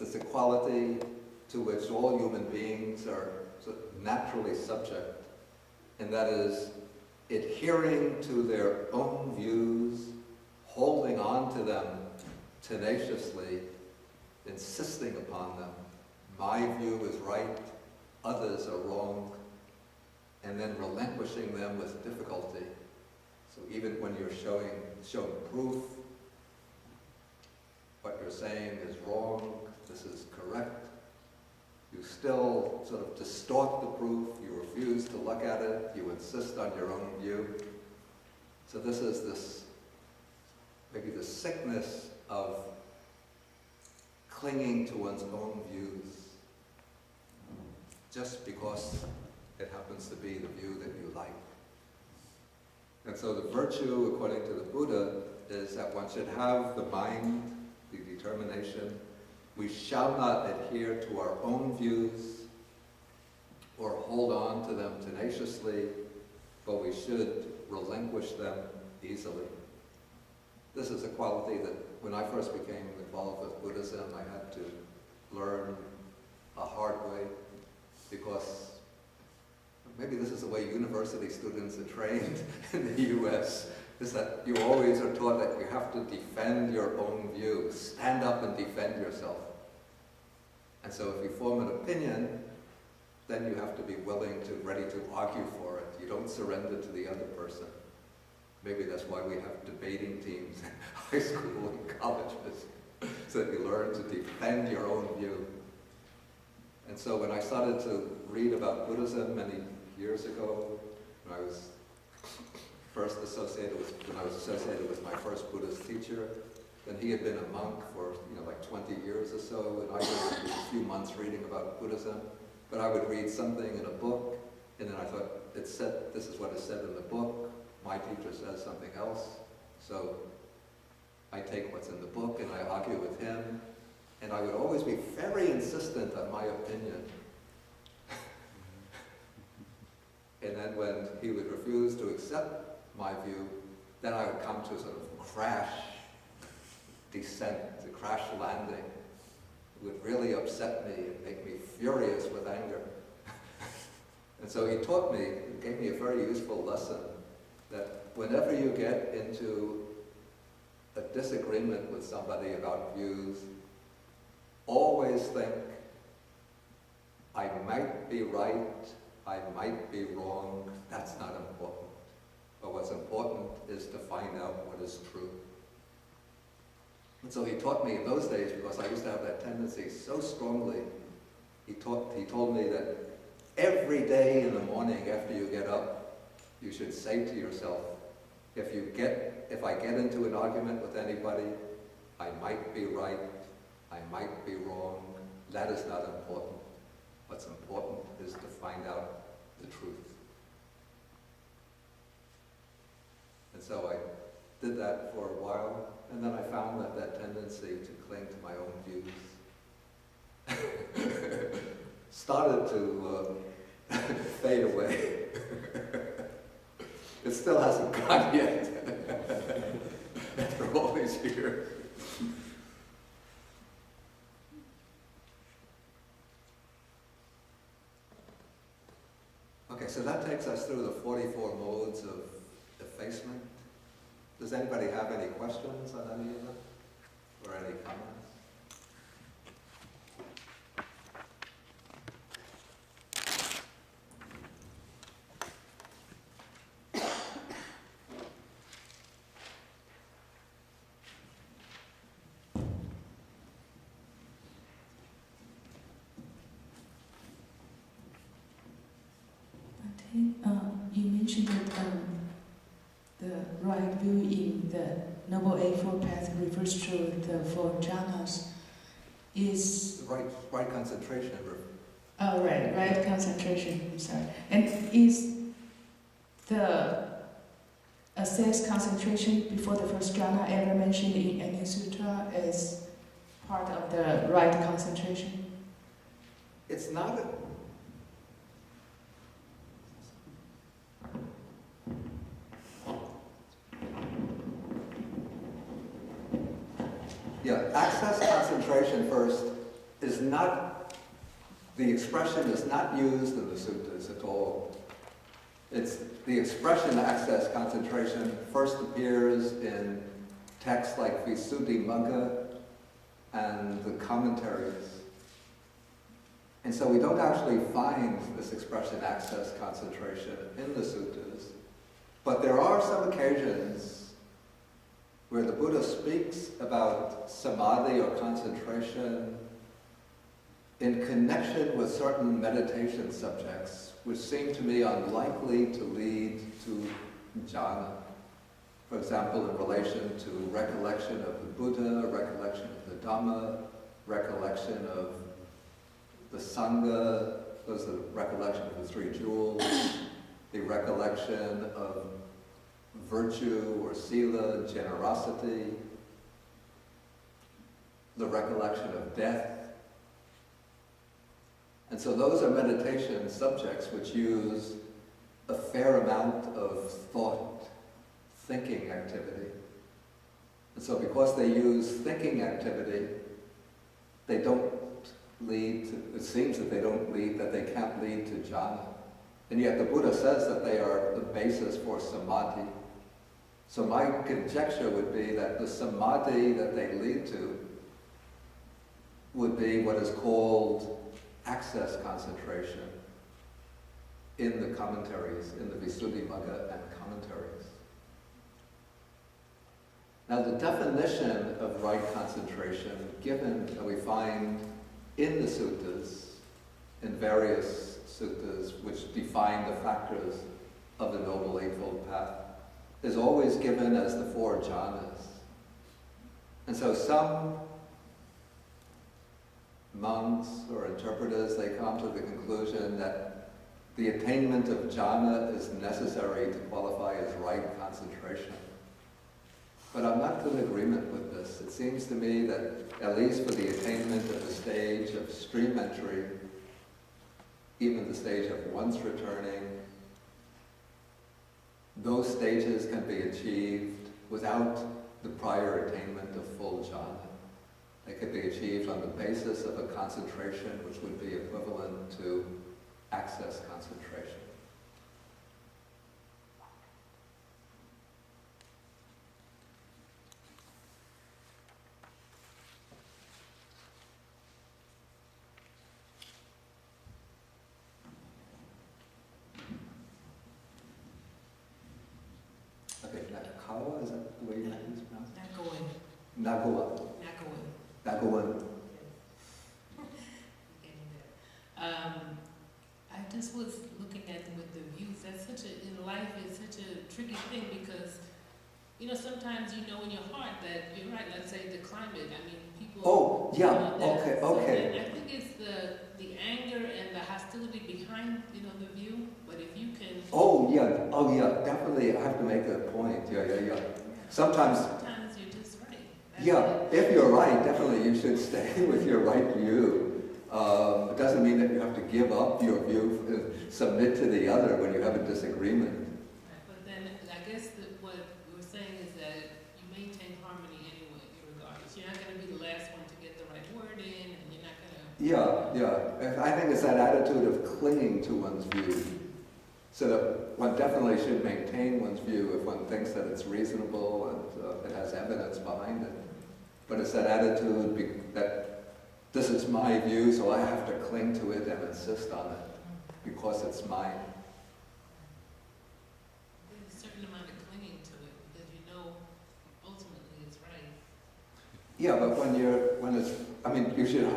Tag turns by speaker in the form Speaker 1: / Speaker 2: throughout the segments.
Speaker 1: it's a quality to which all human beings are naturally subject, and that is adhering to their own views, holding on to them tenaciously, insisting upon them. My view is right, others are wrong, and then relinquishing them with difficulty. So even when you're showing proof, what you're saying is wrong, this is correct, you still sort of distort the proof, you refuse to look at it, you insist on your own view. So this is maybe the sickness of clinging to one's own views just because it happens to be the view that you like. And so the virtue, according to the Buddha, is that one should have the mind, the determination. We shall not adhere to our own views or hold on to them tenaciously, but we should relinquish them easily. This is a quality that when I first became involved with Buddhism, I had to learn a hard way, because maybe this is the way university students are trained in the US, is that you always are taught that you have to defend your own view, stand up and defend yourself. And so if you form an opinion, then you have to be ready to argue for it. You don't surrender to the other person. Maybe that's why we have debating teams in high school and colleges, so that you learn to defend your own view. And so when I started to read about Buddhism many years ago, when I was associated with my first Buddhist teacher, then he had been a monk for like 20 years or so, and I was a few months reading about Buddhism. But I would read something in a book, and then I thought, this is what is said in the book, my teacher says something else, so I take what's in the book and I argue with him, and I would always be very insistent on my opinion. And then when he would refuse to accept my view, then I would come to a sort of crash descent, a crash landing. It would really upset me and make me furious with anger. And so he gave me a very useful lesson, that whenever you get into a disagreement with somebody about views, always think, I might be right, I might be wrong, that's not important. But what's important is to find out what is true. And so he taught me in those days, because I used to have that tendency so strongly, he told me that every day in the morning after you get up, you should say to yourself, if I get into an argument with anybody, I might be right, I might be wrong, that is not important. What's important is to find out the truth. And so I did that for a while, and then I found that tendency to cling to my own views started to fade away. It still hasn't gone yet, after all these years. Okay, so that takes us through the 44 modes of effacement. Does anybody have any questions on any of them? Or any comments?
Speaker 2: You mentioned that the right view in the Noble Eightfold Path refers to the four jhanas. Is
Speaker 1: the right concentration.
Speaker 2: Oh, right concentration. I'm sorry. And is the assessed concentration before the first jhana ever mentioned in any sutra as part of the right concentration?
Speaker 1: It's not a... Yeah, access concentration first is not, the expression is not used in the suttas at all. It's the expression access concentration first appears in texts like Visuddhimagga and the commentaries. And so we don't actually find this expression access concentration in the suttas, but there are some occasions where the Buddha speaks about samadhi or concentration in connection with certain meditation subjects, which seem to me unlikely to lead to jhana. For example, in relation to recollection of the Buddha, recollection of the Dhamma, recollection of the Sangha, those are the recollection of the three jewels, the recollection of virtue or sila, generosity, the recollection of death. And so those are meditation subjects which use a fair amount of thought, thinking activity. And so because they use thinking activity, they don't lead to, it seems that they can't lead to jhana. And yet the Buddha says that they are the basis for samadhi. So my conjecture would be that the samadhi that they lead to would be what is called access concentration in the commentaries, in the Visuddhimagga and commentaries. Now the definition of right concentration given that we find in the suttas, in various suttas which define the factors of the Noble Eightfold Path, is always given as the four jhanas. And so some monks or interpreters, they come to the conclusion that the attainment of jhana is necessary to qualify as right concentration. But I'm not in agreement with this. It seems to me that, at least for the attainment of the stage of stream entry, even the stage of once returning, those stages can be achieved without the prior attainment of full jhana. They could be achieved on the basis of a concentration which would be equivalent to access concentration. Okay, Natakawa, is that the way you pronounce it? Nagawa. Nagawan.
Speaker 3: I just was looking at with the views. That's such a, in life, it's such a tricky thing because, you know, sometimes you know in your heart that you're right. Let's say the climate. I mean, people.
Speaker 1: Oh, yeah.
Speaker 3: You know,
Speaker 1: Okay.
Speaker 3: So
Speaker 1: Okay.
Speaker 3: I think it's the anger and the hostility behind, you know, the view. But if you can.
Speaker 1: Oh yeah. Oh yeah. Definitely, I have to make that point. Yeah. Sometimes
Speaker 3: you're just right. That's
Speaker 1: yeah,
Speaker 3: it.
Speaker 1: if you're right, definitely you should stay with your right view. It doesn't mean that you have to give up your view, submit to the other when you have a disagreement.
Speaker 3: Right, but then I guess what we're saying is that you maintain harmony anyway, regardless. You're not going to be the last one to get the right word in, and you're not going to...
Speaker 1: Yeah. I think it's that attitude of clinging to one's view. So that one definitely should maintain one's view if one thinks that it's reasonable and it has evidence behind it. But it's that attitude that this is my view, so I have to cling to it and insist on it because it's mine.
Speaker 3: There's a certain amount of clinging to it because you know ultimately it's right.
Speaker 1: Yeah, but you should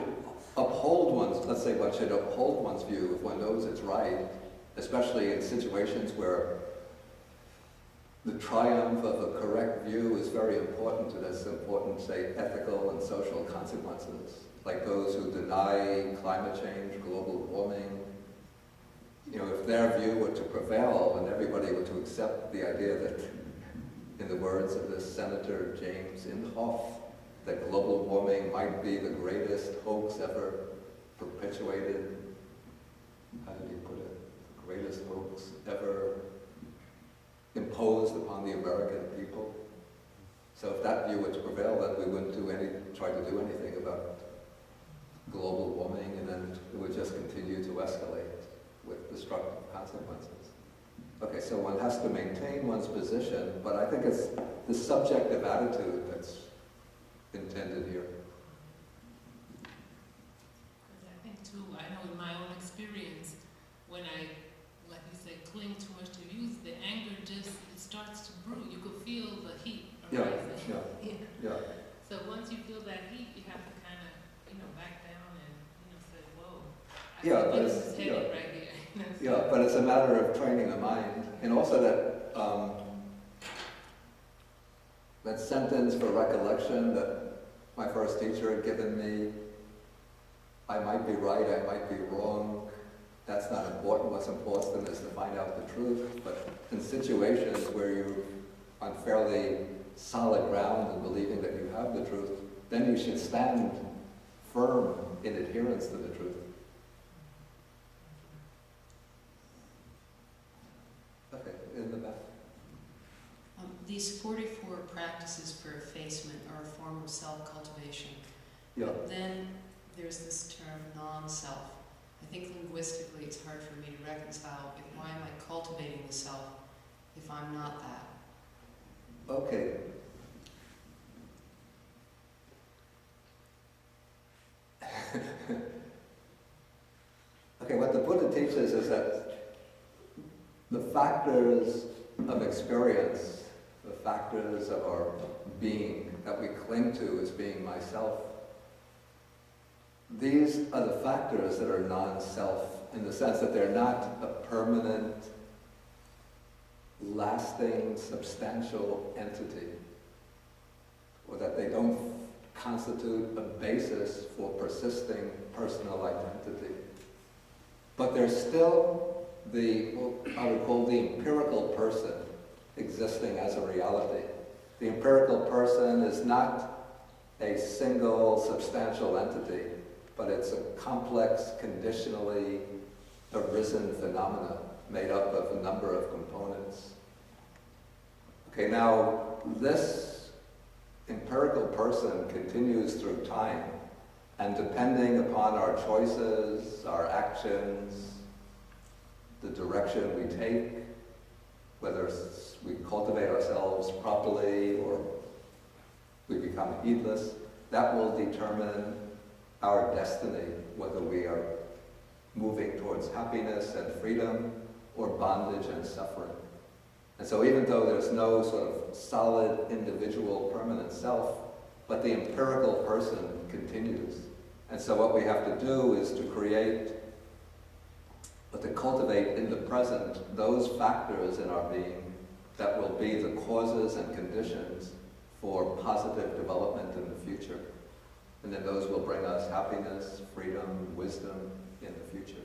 Speaker 1: uphold let's say one should uphold one's view if one knows it's right, especially in situations where the triumph of a correct view is very important to this important, say, ethical and social consequences, like those who deny climate change, global warming. You know, if their view were to prevail and everybody were to accept the idea that, in the words of this Senator James Inhofe, that global warming might be the greatest hoax ever perpetuated, how did he put it, the greatest hoax ever imposed upon the American people. So if that view were to prevail, then we wouldn't try to do anything about global escalate with destructive consequences. Okay, so one has to maintain one's position, but I think it's the subjective attitude that's intended here.
Speaker 3: I think too, I know in my own experience, when I, like you say, cling too much to views, the anger just, it starts to brew. You could feel the heat arising.
Speaker 1: Yeah.
Speaker 3: So once you feel that heat, you have to kind of, back down and, say, whoa, I think this is headed right here.
Speaker 1: Yeah, but it's a matter of training the mind. And also that sentence for recollection that my first teacher had given me, I might be right, I might be wrong, that's not important. What's important is to find out the truth. But in situations where you're on fairly solid ground and believing that you have the truth, then you should stand firm in adherence to the truth. Okay, in the back.
Speaker 4: These 44 practices for effacement are a form of self-cultivation.
Speaker 1: Yeah.
Speaker 4: But then there's this term non-self. I think linguistically it's hard for me to reconcile. Why am I cultivating the self if I'm not that?
Speaker 1: Okay. Okay, what the Buddha teaches is that the factors of experience, the factors of our being that we cling to as being myself, these are the factors that are non-self in the sense that they're not a permanent, lasting, substantial entity, or that they don't constitute a basis for persisting personal identity. But they're still what I would call the empirical person existing as a reality. The empirical person is not a single substantial entity, but it's a complex, conditionally arisen phenomena made up of a number of components. Okay, now this empirical person continues through time, and depending upon our choices, our actions, the direction we take, whether we cultivate ourselves properly or we become heedless, that will determine our destiny, whether we are moving towards happiness and freedom or bondage and suffering. And so even though there's no sort of solid individual permanent self, but the empirical person continues. And so what we have to do is to create, but to cultivate in the present those factors in our being that will be the causes and conditions for positive development in the future. And then those will bring us happiness, freedom, wisdom in the future.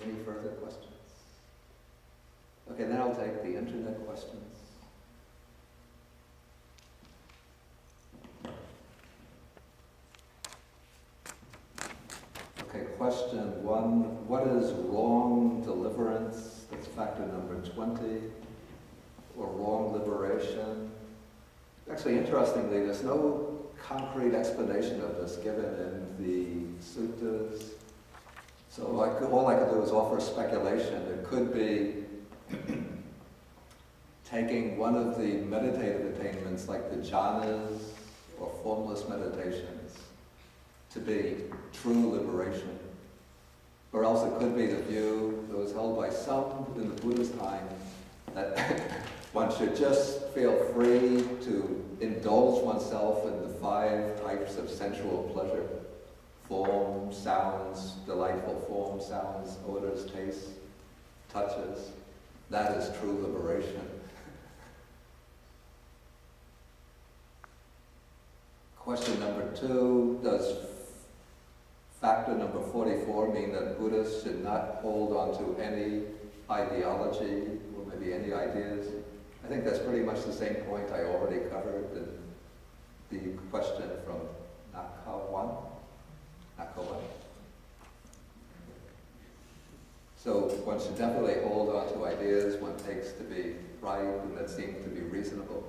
Speaker 1: Any further questions? Okay, then I'll take the internet questions. Okay, question 1. What is wrong deliverance? That's factor number 20. Or wrong liberation? Actually, interestingly, there's no concrete explanation of this given in the suttas. So all I could do is offer speculation. It could be taking one of the meditative attainments like the jhanas or formless meditations to be true liberation. Or else it could be the view that was held by some in the Buddha's time that one should just feel free to indulge oneself in the 5 types of sensual pleasure. Form, sounds, delightful form, sounds, odors, tastes, touches. That is true liberation. Question number 2, does factor number 44 mean that Buddhists should not hold on to any ideology or maybe any ideas? I think that's pretty much the same point I already covered in the question from Nakawan. So one should definitely hold on to ideas one takes to be right and that seem to be reasonable.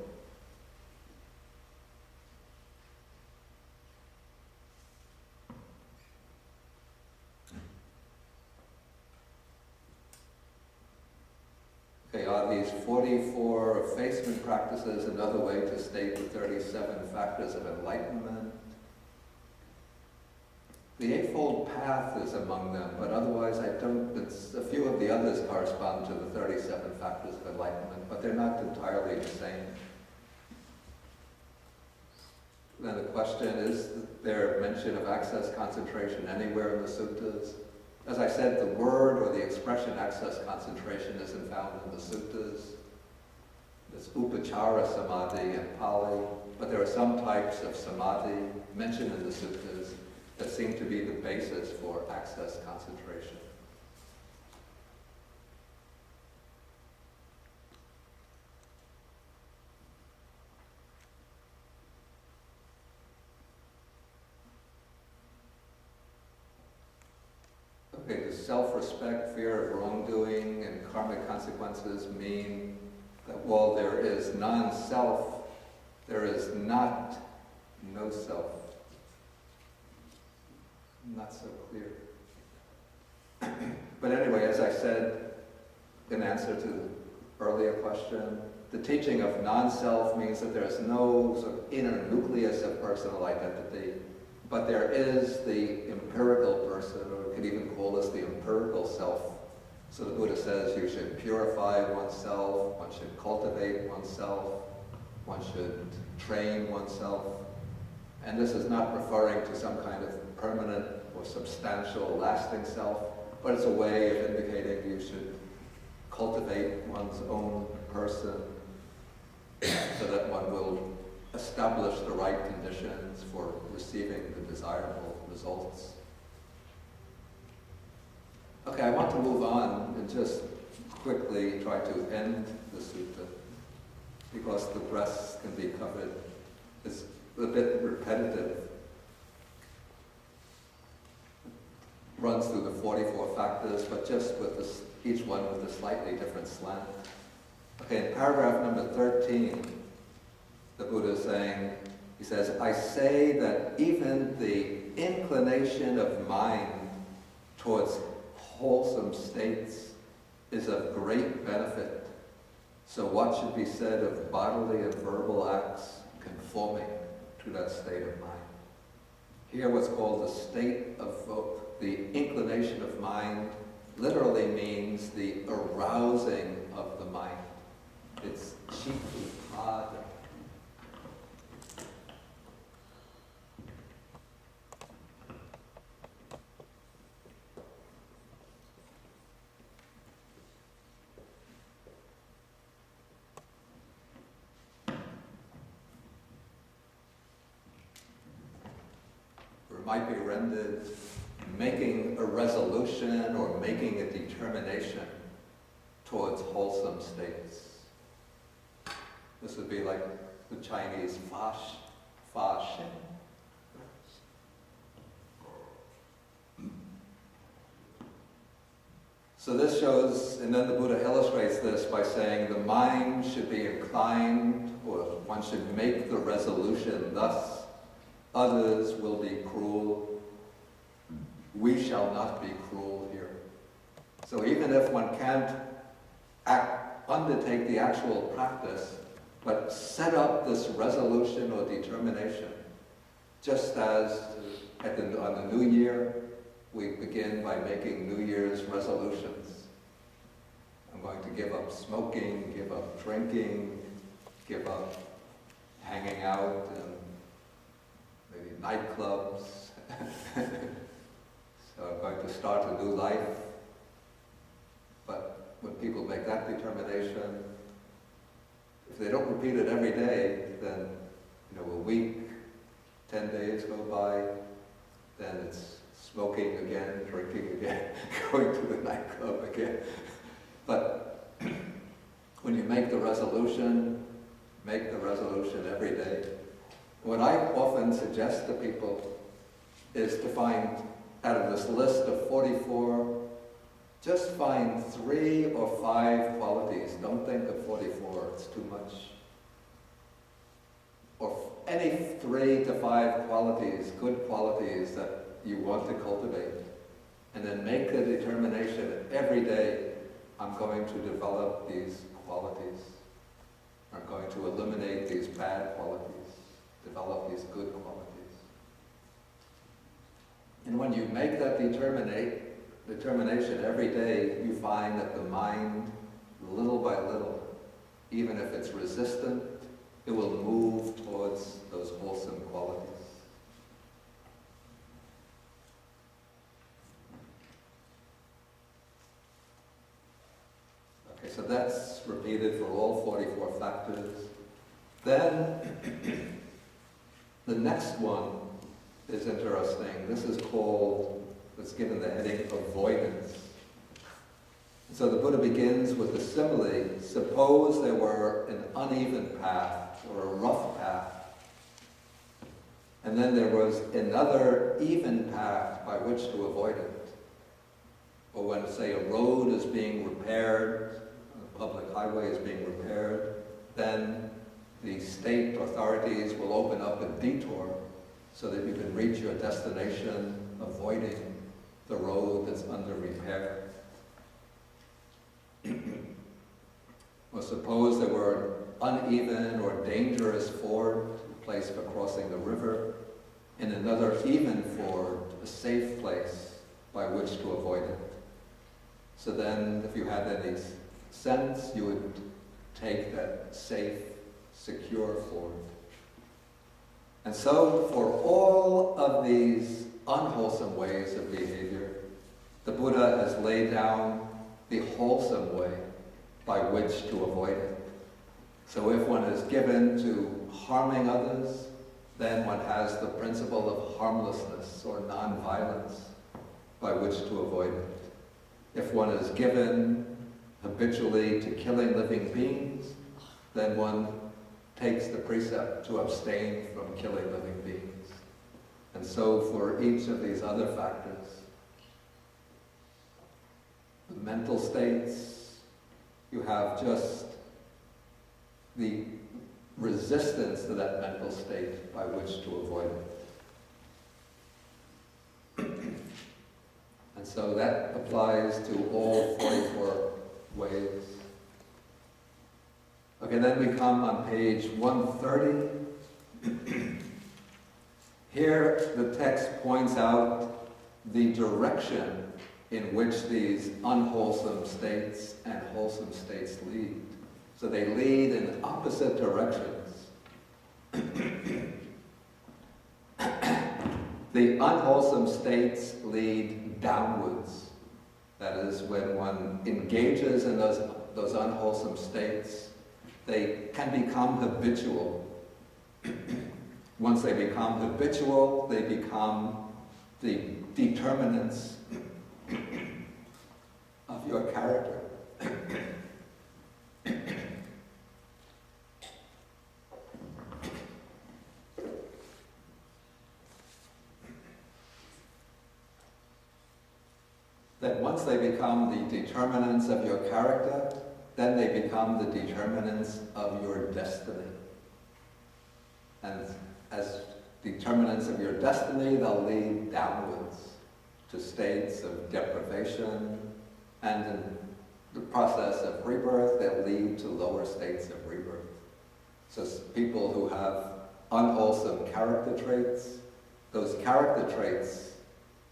Speaker 1: Okay, are these 44 effacement practices another way to state the 37 factors of enlightenment? The Eightfold Path is among them, but otherwise a few of the others correspond to the 37 factors of enlightenment, but they're not entirely the same. Then the question is there mention of access concentration anywhere in the suttas? As I said, the word or the expression access concentration isn't found in the suttas. There's upachara samadhi in Pali, but there are some types of samadhi mentioned in the suttas that seem to be the basis for access concentration. Okay, does self-respect, fear of wrongdoing, and karmic consequences mean that while there is non-self, there is not no self? Not so clear. But anyway, as I said in answer to the earlier question, the teaching of non-self means that there is no sort of inner nucleus of personal identity, but there is the empirical person, or we could even call this the empirical self. So the Buddha says you should purify oneself, one should cultivate oneself, one should train oneself. And this is not referring to some kind of permanent or substantial lasting self, but it's a way of indicating you should cultivate one's own person so that one will establish the right conditions for receiving the desirable results. Okay, I want to move on and just quickly try to end the sutta, because the rest can be covered. It's a bit repetitive. Runs through the 44 factors, but just with this, each one with a slightly different slant. Okay, in paragraph number 13, the Buddha is saying, he says, I say that even the inclination of mind towards wholesome states is of great benefit. So what should be said of bodily and verbal acts conforming to that state of mind? Here what's called the state of the inclination of mind literally means the arousing of the mind. It's chitta. Might be rendered making a resolution or making a determination towards wholesome states. This would be like the Chinese fa shen. So this shows, and then the Buddha illustrates this by saying the mind should be inclined, or one should make the resolution thus: others will be cruel. We shall not be cruel here. So even if one can't undertake the actual practice, but set up this resolution or determination, just as on the New Year, we begin by making New Year's resolutions. I'm going to give up smoking, give up drinking, give up hanging out and maybe nightclubs. So I'm going to start a new life. But when people make that determination, if they don't repeat it every day, then a week, 10 days go by, then it's smoking again, drinking again, going to the nightclub again. But when you make the resolution every day. What I often suggest to people is to find, out of this list of 44 just find 3 or 5 qualities. Don't think of 44, it's too much. Or any 3 to 5 qualities, good qualities that you want to cultivate. And then make the determination that every day I'm going to develop these qualities. I'm going to eliminate these bad qualities, develop these good qualities. And when you make that determination every day, you find that the mind, little by little, even if it's resistant, it will move towards those wholesome qualities. Okay, so that's repeated for all 44 factors. Then, the next one is interesting. This is called, let's given the heading, avoidance. So the Buddha begins with a simile. Suppose there were an uneven path or a rough path, and then there was another even path by which to avoid it. Or when, say, a road is being repaired, a public highway is being repaired, then the state authorities will open up a detour so that you can reach your destination avoiding the road that's under repair. Or suppose there were an uneven or dangerous ford, a place for crossing the river, and another even ford, a safe place by which to avoid it. So then, if you had any sense, you would take that safe, secure ford. And so, for all of these unwholesome ways of behavior, the Buddha has laid down the wholesome way by which to avoid it. So if one is given to harming others, then one has the principle of harmlessness or non-violence by which to avoid it. If one is given habitually to killing living beings, then one takes the precept to abstain from killing living beings. And so for each of these other factors, the mental states, you have just the resistance to that mental state by which to avoid it. And so that applies to all 44 ways. Okay, then we come on page 130. Here the text points out the direction in which these unwholesome states and wholesome states lead. So they lead in opposite directions. The unwholesome states lead downwards. That is, when one engages in those unwholesome states, they can become habitual. Once they become habitual, they become the determinants of your character. That once they become the determinants of your character, then they become the determinants of your destiny. And as determinants of your destiny, they'll lead downwards to states of deprivation, and in the process of rebirth, they'll lead to lower states of rebirth. So people who have unwholesome character traits, those character traits,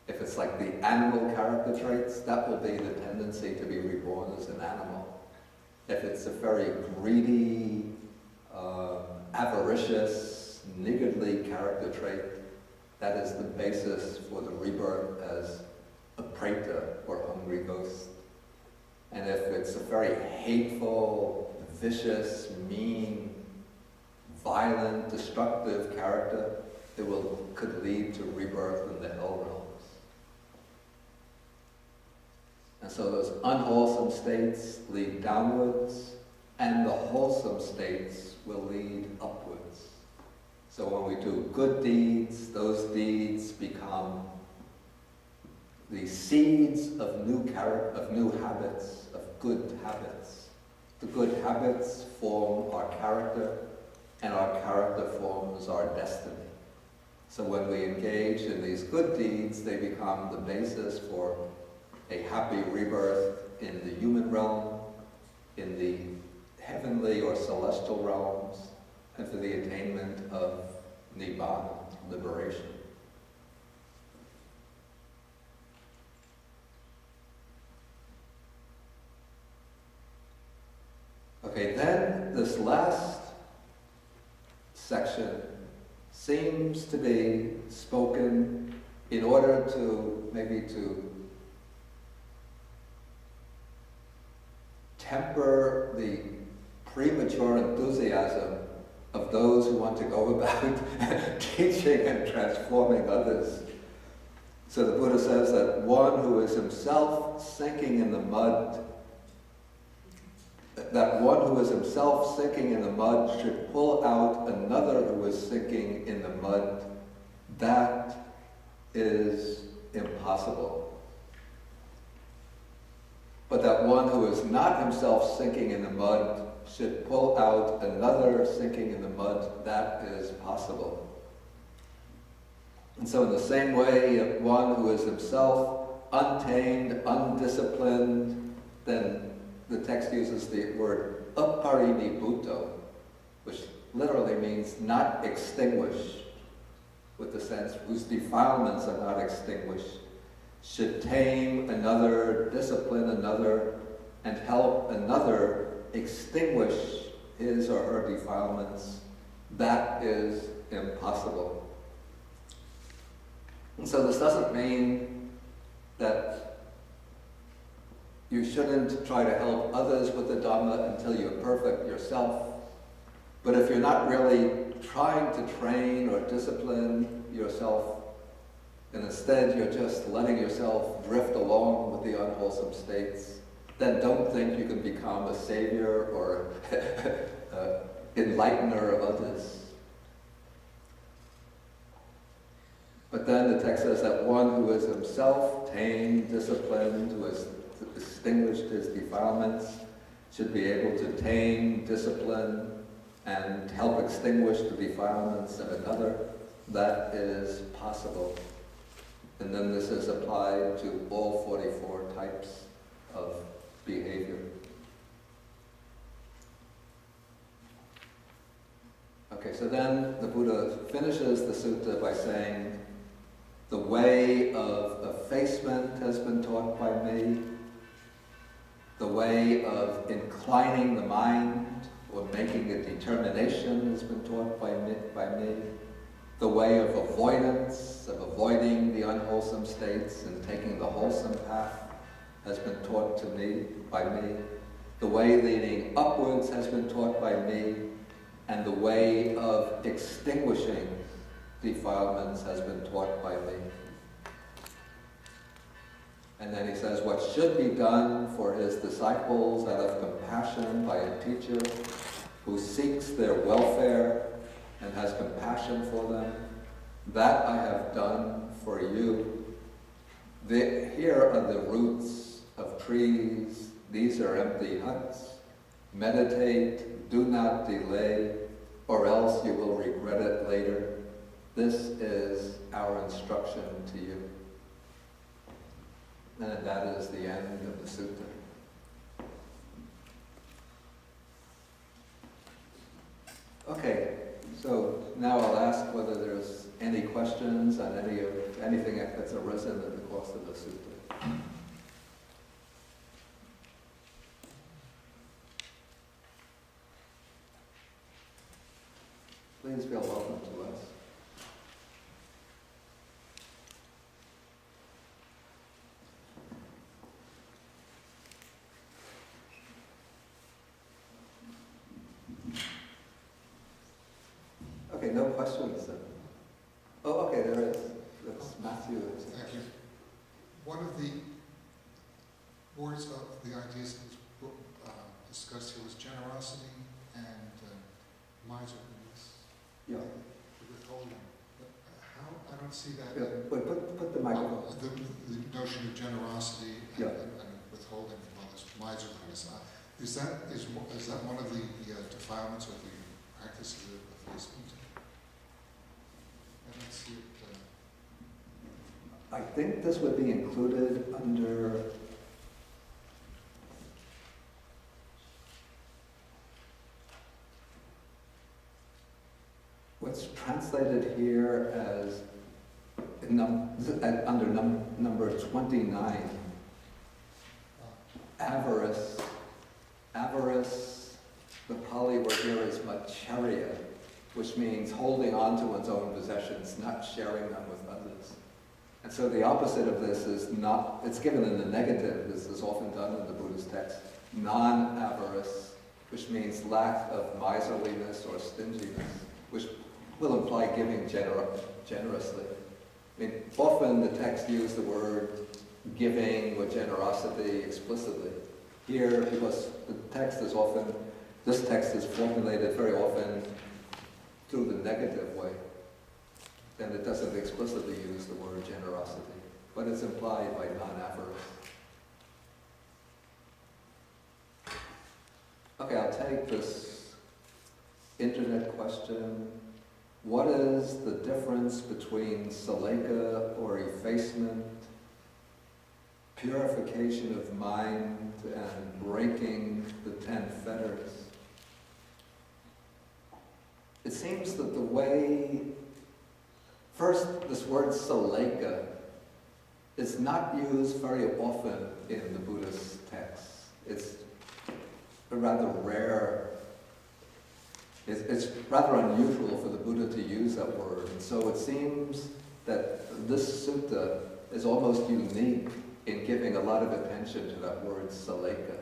Speaker 1: if it's like the animal character traits, that will be the tendency to be reborn as an animal. If it's a very greedy, avaricious, niggardly character trait, that is the basis for the rebirth as a preta, or hungry ghost. And if it's a very hateful, vicious, mean, violent, destructive character, it could lead to rebirth in the hell realms. And so those unwholesome states lead downwards, and the wholesome states will lead upwards. So when we do good deeds, those deeds become the seeds of new habits, of good habits. The good habits form our character, and our character forms our destiny. So when we engage in these good deeds, they become the basis for a happy rebirth in the human realm, in the heavenly or celestial realms, and for the attainment of Nibbana, liberation. Okay, then this last section seems to be spoken in order to maybe to temper the premature enthusiasm of those who want to go about teaching and transforming others. So the Buddha says that one who is himself sinking in the mud, should pull out another who is sinking in the mud. That is impossible. But that one who is not himself sinking in the mud should pull out another sinking in the mud, that is possible. And so in the same way, if one who is himself untamed, undisciplined, then the text uses the word aparinibhuto, which literally means not extinguished, with the sense whose defilements are not extinguished, should tame another, discipline another, and help another extinguish his or her defilements. That is impossible. And so this doesn't mean that you shouldn't try to help others with the Dhamma until you're perfect yourself. But if you're not really trying to train or discipline yourself, and instead you're just letting yourself drift along with the unwholesome states, then don't think you can become a savior or enlightener of others. But then the text says that one who is himself tamed, disciplined, who has extinguished his defilements, should be able to tame, discipline, and help extinguish the defilements of another. That is possible. And then this is applied to all 44 types of behavior. Okay, so then the Buddha finishes the sutta by saying, the way of effacement has been taught by me. The way of inclining the mind or making a determination has been taught by me. The way of avoidance, of avoiding the unwholesome states and taking the wholesome path has been taught to me, by me. The way leading upwards has been taught by me. And the way of extinguishing defilements has been taught by me. And then he says, what should be done for his disciples out of compassion by a teacher who seeks their welfare and has compassion for them, that I have done for you. Here are the roots of trees. These are empty huts. Meditate, do not delay, or else you will regret it later. This is our instruction to you. And that is the end of the sutta. Okay, so now I'll ask whether there's any questions on anything that's arisen in the course of the sutta. Please feel welcome to us. Okay, no questions then. Oh, okay, there is. That's Matthew.
Speaker 5: Thank you. One of the words of the ideas that was discussed here was generosity and miserliness.
Speaker 1: Yeah.
Speaker 5: Withholding. But how I don't see that.
Speaker 1: Yeah, but put the microphone.
Speaker 5: The notion of generosity
Speaker 1: Yeah.
Speaker 5: and withholding, well, this miserliness. Is that one of the defilements of the practice of effacement? I don't see it.
Speaker 1: I think this would be included under what's translated here as under number 29, avarice. Avarice, the Pali word here is Majjhima, which means holding on to one's own possessions, not sharing them with others. And so the opposite of this is not, it's given in the negative, this is often done in the Buddhist text, non-avarice, which means lack of miserliness or stinginess, which will imply giving generously. I mean, often the text uses the word giving or generosity explicitly. Here, because the text is often, this text is formulated very often through the negative way, then it doesn't explicitly use the word generosity, but it's implied by non-avarice. Okay, I'll take this internet question. What is the difference between Sallekha or effacement, purification of mind, and breaking the 10 fetters? It seems that the way, first, this word Sallekha is not used very often in the Buddhist texts. It's a rather rare, it's rather unusual for the Buddha to use that word. And so it seems that this sutta is almost unique in giving a lot of attention to that word Sallekha.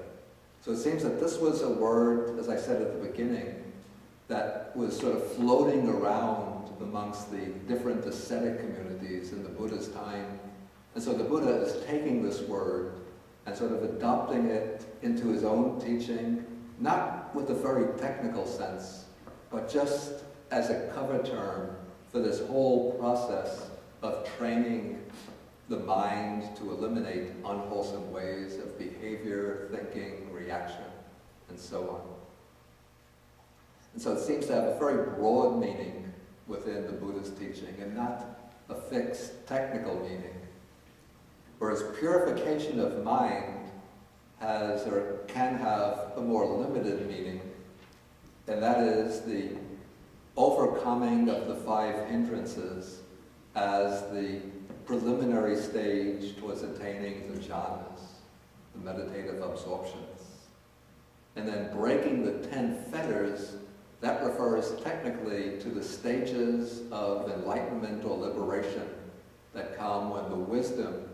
Speaker 1: So it seems that this was a word, as I said at the beginning, that was sort of floating around amongst the different ascetic communities in the Buddha's time. And so the Buddha is taking this word and sort of adopting it into his own teaching, not with a very technical sense, but just as a cover term for this whole process of training the mind to eliminate unwholesome ways of behavior, thinking, reaction, and so on. And so it seems to have a very broad meaning within the Buddhist teaching and not a fixed technical meaning. Whereas purification of mind has or can have a more limited meaning, and that is the overcoming of the 5 hindrances as the preliminary stage towards attaining the jhanas, the meditative absorptions. And then breaking the 10 fetters, that refers technically to the stages of enlightenment or liberation that come when the wisdom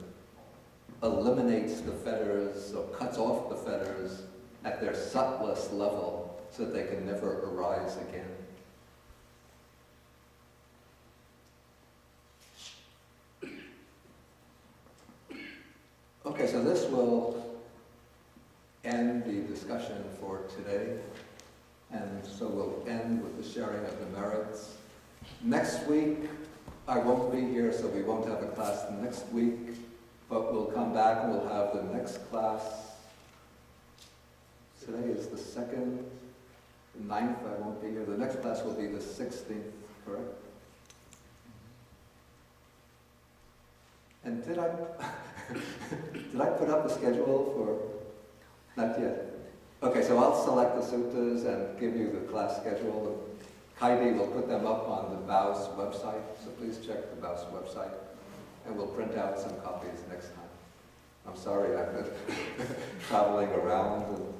Speaker 1: eliminates the fetters or cuts off the fetters at their subtlest level so that they can never arise again. Okay, so this will end the discussion for today. And so we'll end with the sharing of the merits. Next week, I won't be here, so we won't have a class next week, but we'll come back and we'll have the next class. Today is the 2nd, the 9th, I won't be here. The next class will be the 16th, correct? And did I put up the schedule for, not yet? Okay, so I'll select the suttas and give you the class schedule. Kaidi will put them up on the BAUS website, so please check the BAUS website. And we'll print out some copies next time. I'm sorry I've been traveling around and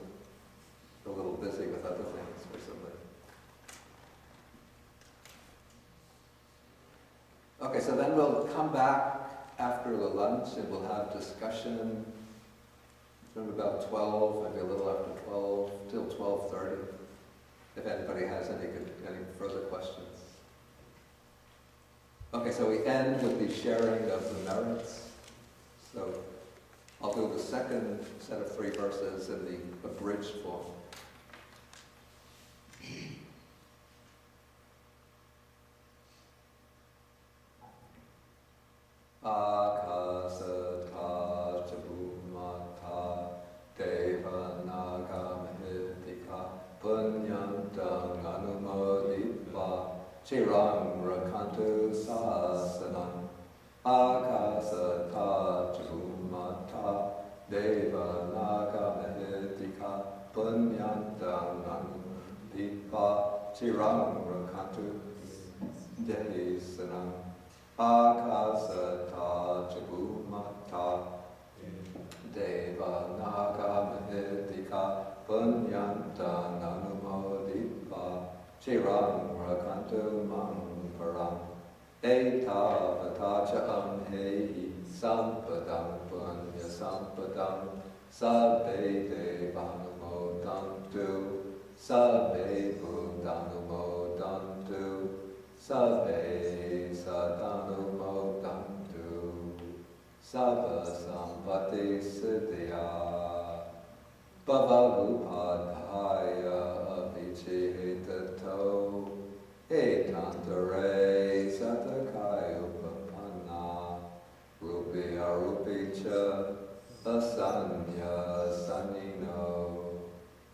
Speaker 1: a little busy with other things recently. Okay, so then we'll come back after the lunch and we'll have discussion from about 12, maybe a little after 12, till 12:30, if anybody has any further questions. Okay, so we end with the sharing of the merits. So I'll do the second set of 3 verses in the abridged form. Chirang rakantu sasanam akasata chumata deva naga mahitika punyantang nandipa chirang rakantu desanam akasata chumata deva naga mahitika punyantang nanumodipa Chirang rakantu mang param Eta vatacha amhehi sampadam punya sampadam Sabbe devanumodantu Sabbe buddhanumodantu Sabbe sadanumodantu Sabba sampati siddhya Bhavarupadhaya avichihitato etantare satakaya upapanna rupi arupi cha asanya sanino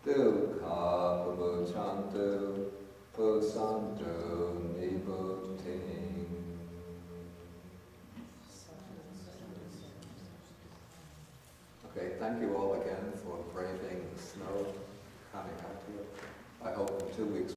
Speaker 1: dukkha pamuchantu pusantu nibbutting. Okay, thank you all again for braving the snow coming out here. I hope in 2 weeks